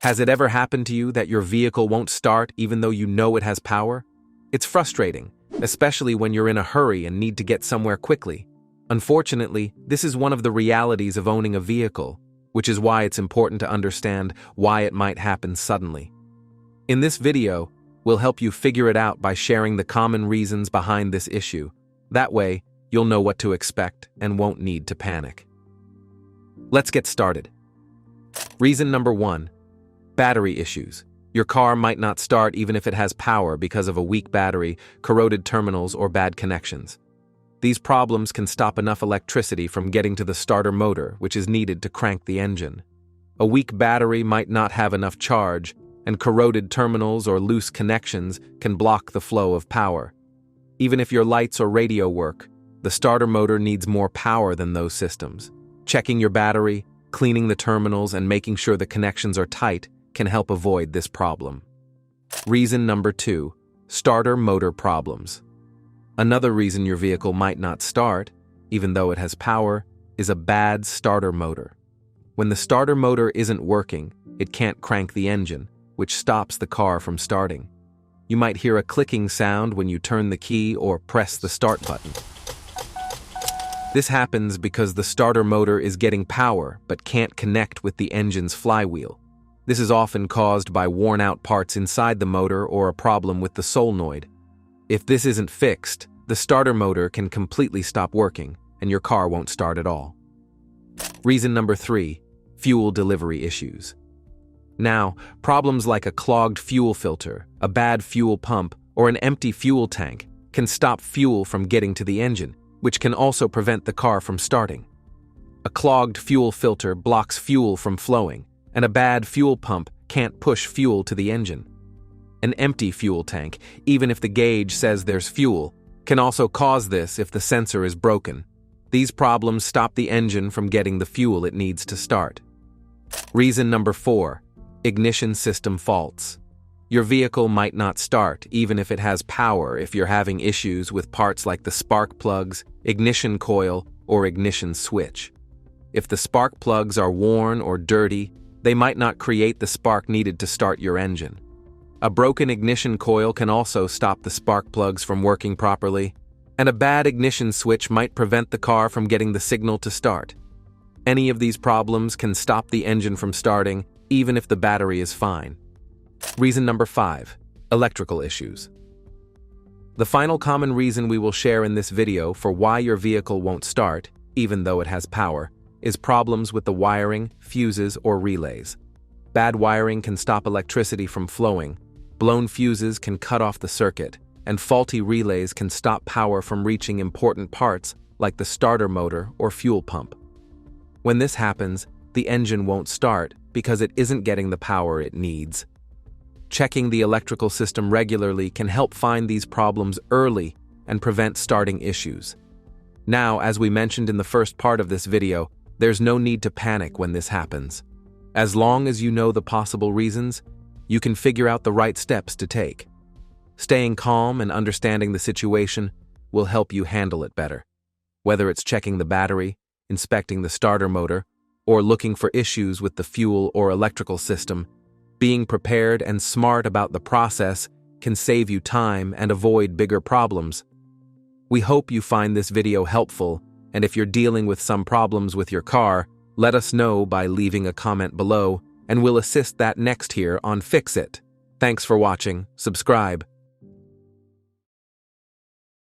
Has it ever happened to you that your vehicle won't start even though you know it has power? It's frustrating, especially when you're in a hurry and need to get somewhere quickly. Unfortunately, this is one of the realities of owning a vehicle, which is why it's important to understand why it might happen suddenly. In this video, we'll help you figure it out by sharing the common reasons behind this issue. That way, you'll know what to expect and won't need to panic. Let's get started. Reason number 1. Battery issues. Your car might not start even if it has power because of a weak battery, corroded terminals, or bad connections. These problems can stop enough electricity from getting to the starter motor, which is needed to crank the engine. A weak battery might not have enough charge, and corroded terminals or loose connections can block the flow of power. Even if your lights or radio work, the starter motor needs more power than those systems. Checking your battery, cleaning the terminals, and making sure the connections are tight can help avoid this problem. Reason number 2. Starter motor problems. Another reason your vehicle might not start, even though it has power, is a bad starter motor. When the starter motor isn't working, it can't crank the engine, which stops the car from starting. You might hear a clicking sound when you turn the key or press the start button. This happens because the starter motor is getting power but can't connect with the engine's flywheel. This is often caused by worn-out parts inside the motor or a problem with the solenoid. If this isn't fixed, the starter motor can completely stop working, and your car won't start at all. Reason number 3. Fuel delivery issues. Now, problems like a clogged fuel filter, a bad fuel pump, or an empty fuel tank can stop fuel from getting to the engine, which can also prevent the car from starting. A clogged fuel filter blocks fuel from flowing, and a bad fuel pump can't push fuel to the engine. An empty fuel tank, even if the gauge says there's fuel, can also cause this if the sensor is broken. These problems stop the engine from getting the fuel it needs to start. Reason number 4. Ignition system faults. Your vehicle might not start even if it has power if you're having issues with parts like the spark plugs, ignition coil, or ignition switch. If the spark plugs are worn or dirty, they might not create the spark needed to start your engine. A broken ignition coil can also stop the spark plugs from working properly, and a bad ignition switch might prevent the car from getting the signal to start. Any of these problems can stop the engine from starting, even if the battery is fine. Reason number 5. Electrical issues. The final common reason we will share in this video for why your vehicle won't start, even though it has power, is problems with the wiring, fuses, or relays. Bad wiring can stop electricity from flowing, blown fuses can cut off the circuit, and faulty relays can stop power from reaching important parts like the starter motor or fuel pump. When this happens, the engine won't start because it isn't getting the power it needs. Checking the electrical system regularly can help find these problems early and prevent starting issues. Now, as we mentioned in the first part of this video, there's no need to panic when this happens. As long as you know the possible reasons, you can figure out the right steps to take. Staying calm and understanding the situation will help you handle it better. Whether it's checking the battery, inspecting the starter motor, or looking for issues with the fuel or electrical system, being prepared and smart about the process can save you time and avoid bigger problems. We hope you find this video helpful, and if you're dealing with some problems with your car, let us know by leaving a comment below, and we'll assist that next here on Fix It. Thanks for watching, subscribe,